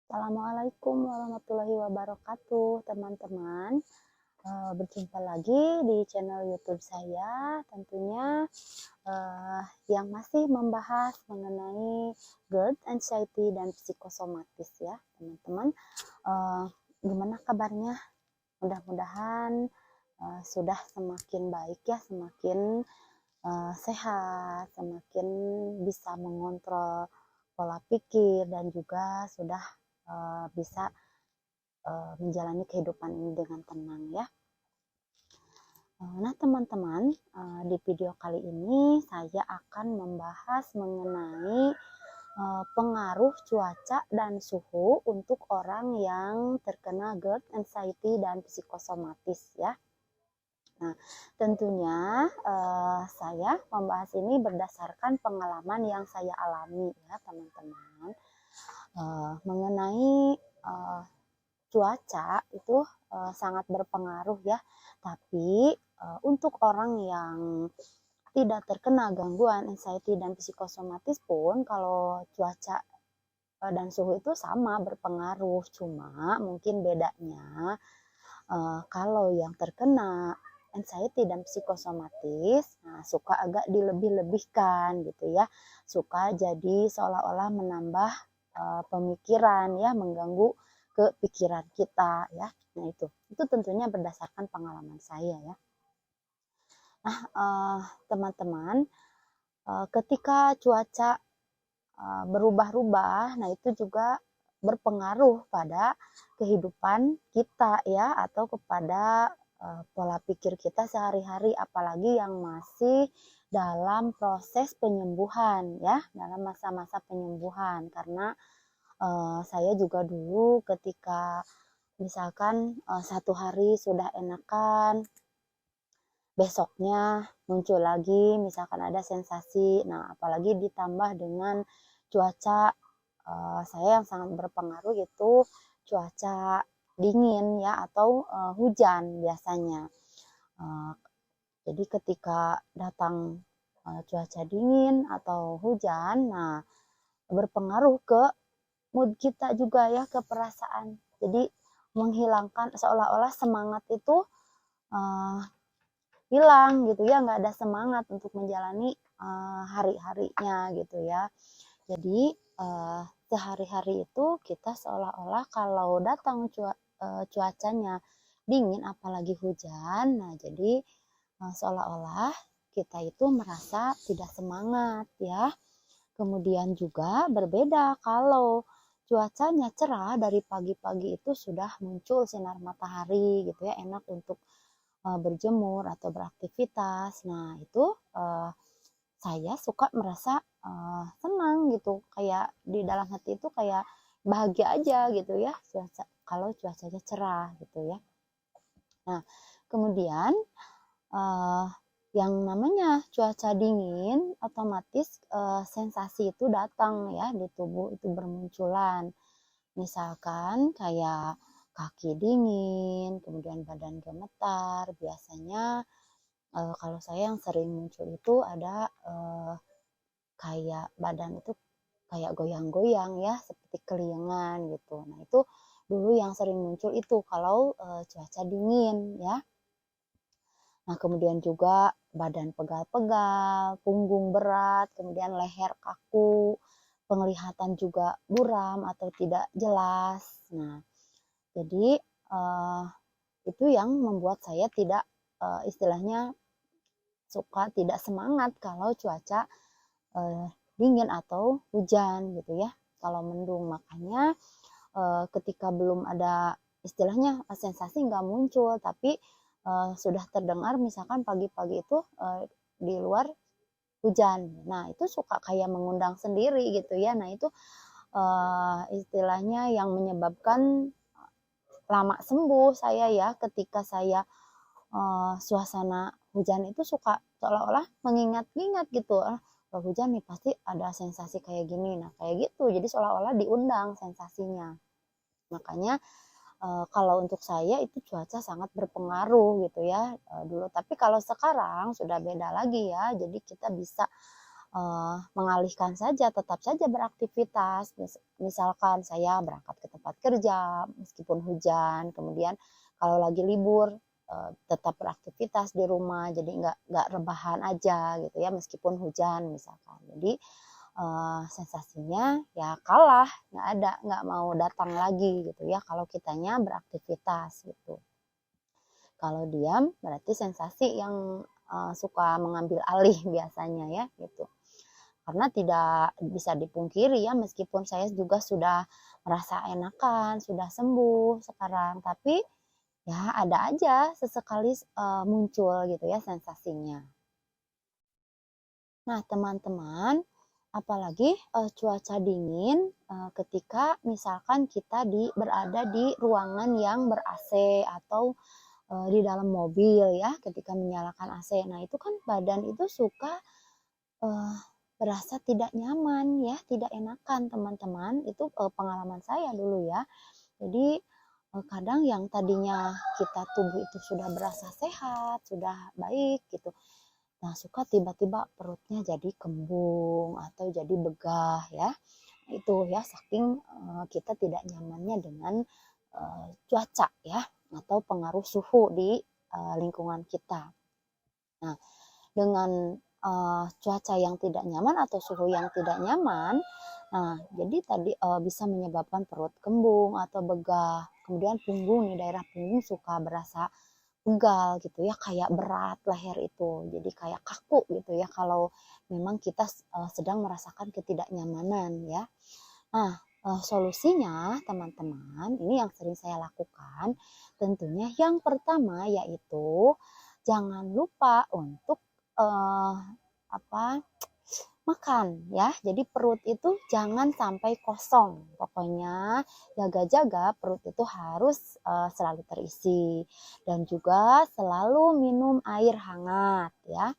Assalamualaikum warahmatullahi wabarakatuh, teman-teman. Berjumpa lagi di channel YouTube saya, tentunya yang masih membahas mengenai GERD, anxiety, dan psikosomatis ya, teman-teman. Gimana kabarnya? Mudah-mudahan sudah semakin baik ya, semakin sehat, semakin bisa mengontrol pola pikir dan juga sudah bisa menjalani kehidupan ini dengan tenang ya. Nah teman-teman, di video kali ini saya akan membahas mengenai pengaruh cuaca dan suhu untuk orang yang terkena GERD, anxiety, dan psikosomatis ya. Nah, tentunya saya membahas ini berdasarkan pengalaman yang saya alami ya teman-teman. Mengenai cuaca itu sangat berpengaruh ya, tapi untuk orang yang tidak terkena gangguan anxiety dan psikosomatis pun kalau cuaca dan suhu itu sama berpengaruh, cuma mungkin bedanya kalau yang terkena anxiety dan psikosomatis suka agak dilebih-lebihkan gitu ya, suka jadi seolah-olah menambah pemikiran ya, mengganggu ke pikiran kita ya. Nah itu tentunya berdasarkan pengalaman saya ya. Nah teman-teman, ketika cuaca berubah-ubah, nah itu juga berpengaruh pada kehidupan kita ya, atau kepada pola pikir kita sehari-hari, apalagi yang masih dalam proses penyembuhan ya, dalam masa-masa penyembuhan. Karena saya juga dulu ketika misalkan satu hari sudah enakan, besoknya muncul lagi misalkan ada sensasi. Nah apalagi ditambah dengan cuaca, saya yang sangat berpengaruh itu cuaca dingin ya, atau hujan biasanya. Jadi ketika datang cuaca dingin atau hujan, nah berpengaruh ke mood kita juga ya, ke perasaan. Jadi menghilangkan, seolah-olah semangat itu hilang gitu ya, nggak ada semangat untuk menjalani hari-harinya gitu ya. Jadi sehari-hari itu kita seolah-olah kalau datang cuacanya dingin apalagi hujan, nah jadi seolah-olah kita itu merasa tidak semangat ya. Kemudian juga berbeda kalau cuacanya cerah, dari pagi-pagi itu sudah muncul sinar matahari gitu ya, enak untuk berjemur atau beraktivitas. Nah itu saya suka merasa senang gitu, kayak di dalam hati itu kayak bahagia aja gitu ya, kalau cuacanya cerah gitu ya. Nah kemudian yang namanya cuaca dingin, otomatis sensasi itu datang ya di tubuh, itu bermunculan. Misalkan kayak kaki dingin, kemudian badan gemetar. Biasanya kalau saya yang sering muncul itu ada kayak badan itu kayak goyang-goyang ya, seperti keliengan gitu. Nah itu dulu yang sering muncul itu kalau cuaca dingin ya. Nah kemudian juga badan pegal-pegal, punggung berat, kemudian leher kaku, penglihatan juga buram atau tidak jelas. Nah jadi itu yang membuat saya tidak istilahnya suka tidak semangat kalau cuaca dingin atau hujan gitu ya, kalau mendung. Makanya ketika belum ada istilahnya sensasi nggak muncul, tapi sudah terdengar misalkan pagi-pagi itu di luar hujan, nah itu suka kayak mengundang sendiri gitu ya. Nah itu istilahnya yang menyebabkan lama sembuh saya ya, ketika saya suasana hujan itu suka seolah-olah mengingat-ingat gitu, kalau hujan nih pasti ada sensasi kayak gini, nah kayak gitu, jadi seolah-olah diundang sensasinya. Makanya kalau untuk saya itu cuaca sangat berpengaruh gitu ya dulu, tapi kalau sekarang sudah beda lagi ya, jadi kita bisa mengalihkan saja, tetap saja beraktivitas. Misalkan saya berangkat ke tempat kerja meskipun hujan, kemudian kalau lagi libur tetap beraktivitas di rumah, jadi nggak rebahan aja gitu ya meskipun hujan misalkan. Jadi sensasinya ya kalah, nggak mau datang lagi gitu ya kalau kitanya beraktivitas gitu. Kalau diam berarti sensasi yang suka mengambil alih biasanya ya gitu. Karena tidak bisa dipungkiri ya meskipun saya juga sudah merasa enakan, sudah sembuh sekarang, tapi ya ada aja sesekali muncul gitu ya sensasinya. Nah, teman-teman, apalagi cuaca dingin ketika misalkan kita berada di ruangan yang ber-AC atau di dalam mobil ya ketika menyalakan AC. Nah, itu kan badan itu suka uh, berasa tidak nyaman ya, tidak enakan teman-teman. Itu pengalaman saya dulu ya. Jadi kadang yang tadinya kita tubuh itu sudah berasa sehat, sudah baik gitu. Nah, suka tiba-tiba perutnya jadi kembung atau jadi begah ya. Itu ya saking kita tidak nyamannya dengan cuaca ya atau pengaruh suhu di lingkungan kita. Nah, dengan cuaca yang tidak nyaman atau suhu yang tidak nyaman, nah jadi tadi bisa menyebabkan perut kembung atau begah. Kemudian punggung nih, daerah punggung suka berasa pegal gitu ya, kayak berat leher itu. Jadi kayak kaku gitu ya kalau memang kita sedang merasakan ketidaknyamanan ya. Nah, solusinya teman-teman, ini yang sering saya lakukan, tentunya yang pertama yaitu jangan lupa untuk eh, apa makan ya. Jadi perut itu jangan sampai kosong. Pokoknya jaga-jaga perut itu harus selalu terisi dan juga selalu minum air hangat ya.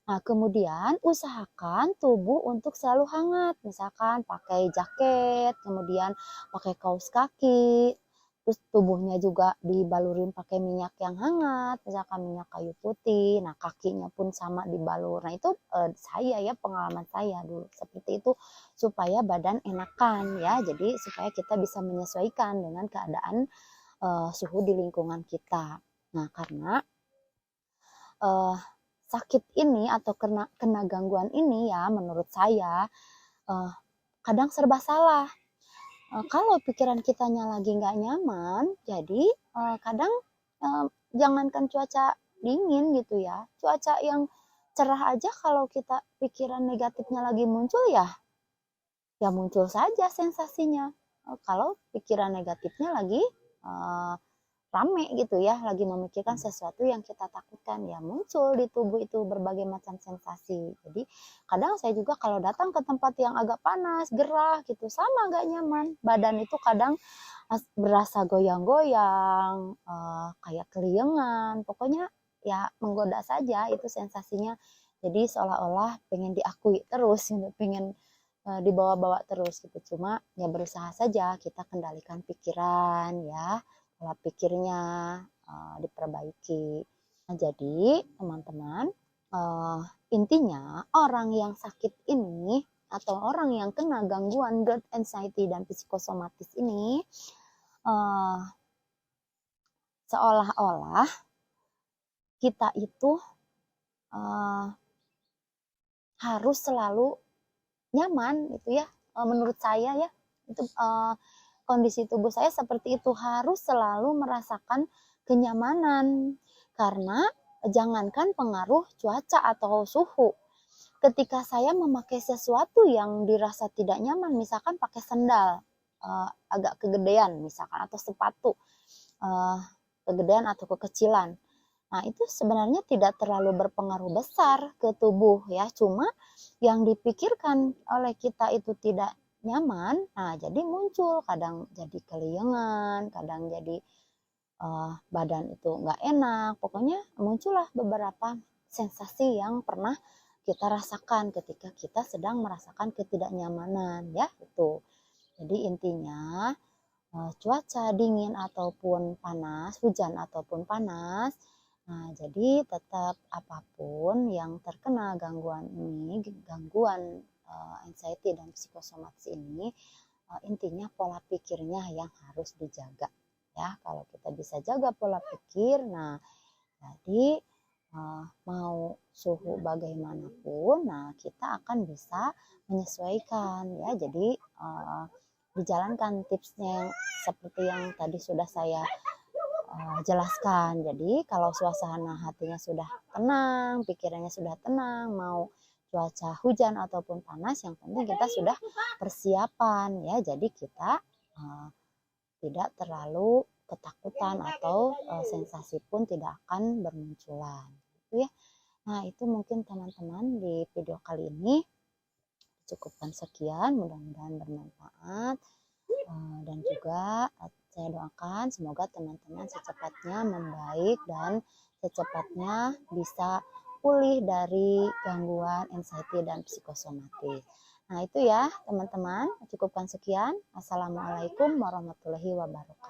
Nah, kemudian usahakan tubuh untuk selalu hangat. Misalkan pakai jaket, kemudian pakai kaos kaki, terus tubuhnya juga dibalurin pakai minyak yang hangat, misalkan minyak kayu putih. Nah, kakinya pun sama dibalur. Nah, itu saya ya, pengalaman saya dulu seperti itu supaya badan enakan ya. Jadi supaya kita bisa menyesuaikan dengan keadaan suhu di lingkungan kita. Nah, karena sakit ini atau kena gangguan ini ya menurut saya kadang serba salah. Kalau pikiran kitanya lagi nggak nyaman, jadi kadang jangankan cuaca dingin gitu ya, cuaca yang cerah aja kalau kita pikiran negatifnya lagi muncul ya muncul saja sensasinya. Kalau pikiran negatifnya lagi rame gitu ya, lagi memikirkan sesuatu yang kita takutkan, ya muncul di tubuh itu berbagai macam sensasi. Jadi kadang saya juga kalau datang ke tempat yang agak panas, gerah gitu, sama gak nyaman. Badan itu kadang berasa goyang-goyang, kayak keliengan, pokoknya ya menggoda saja itu sensasinya. Jadi seolah-olah pengen diakui terus, pengen dibawa-bawa terus gitu. Cuma ya berusaha saja kita kendalikan pikiran ya, pola pikirnya diperbaiki. Nah, jadi teman-teman, intinya orang yang sakit ini atau orang yang kena gangguan GERD, anxiety, dan psikosomatis ini seolah-olah kita itu harus selalu nyaman gitu ya. Menurut saya ya, itu kondisi tubuh saya seperti itu, harus selalu merasakan kenyamanan. Karena jangankan pengaruh cuaca atau suhu, ketika saya memakai sesuatu yang dirasa tidak nyaman, misalkan pakai sendal agak kegedean misalkan, atau sepatu kegedean atau kekecilan, nah itu sebenarnya tidak terlalu berpengaruh besar ke tubuh ya, cuma yang dipikirkan oleh kita itu tidak nyaman, nah jadi muncul kadang jadi keliengan, kadang jadi badan itu nggak enak, pokoknya muncullah beberapa sensasi yang pernah kita rasakan ketika kita sedang merasakan ketidaknyamanan ya itu. Jadi intinya cuaca dingin ataupun panas, hujan ataupun panas, Nah, jadi tetap apapun yang terkena gangguan ini, gangguan anxiety dan psikosomatis ini, intinya pola pikirnya yang harus dijaga. Ya, kalau kita bisa jaga pola pikir, nah jadi mau suhu bagaimanapun, nah kita akan bisa menyesuaikan ya. Jadi dijalankan tipsnya yang seperti yang tadi sudah saya jelaskan. Jadi kalau suasana hatinya sudah tenang, pikirannya sudah tenang, mau cuaca hujan ataupun panas, yang penting kita sudah persiapan ya. Jadi kita tidak terlalu ketakutan atau sensasi pun tidak akan bermunculan. Gitu ya. Nah, itu mungkin teman-teman di video kali ini cukupkan sekian, mudah-mudahan bermanfaat. Dan juga saya doakan semoga teman-teman secepatnya membaik dan secepatnya bisa pulih dari gangguan anxiety dan psikosomatis. Nah, itu ya teman-teman, cukupkan sekian. Assalamualaikum warahmatullahi wabarakatuh.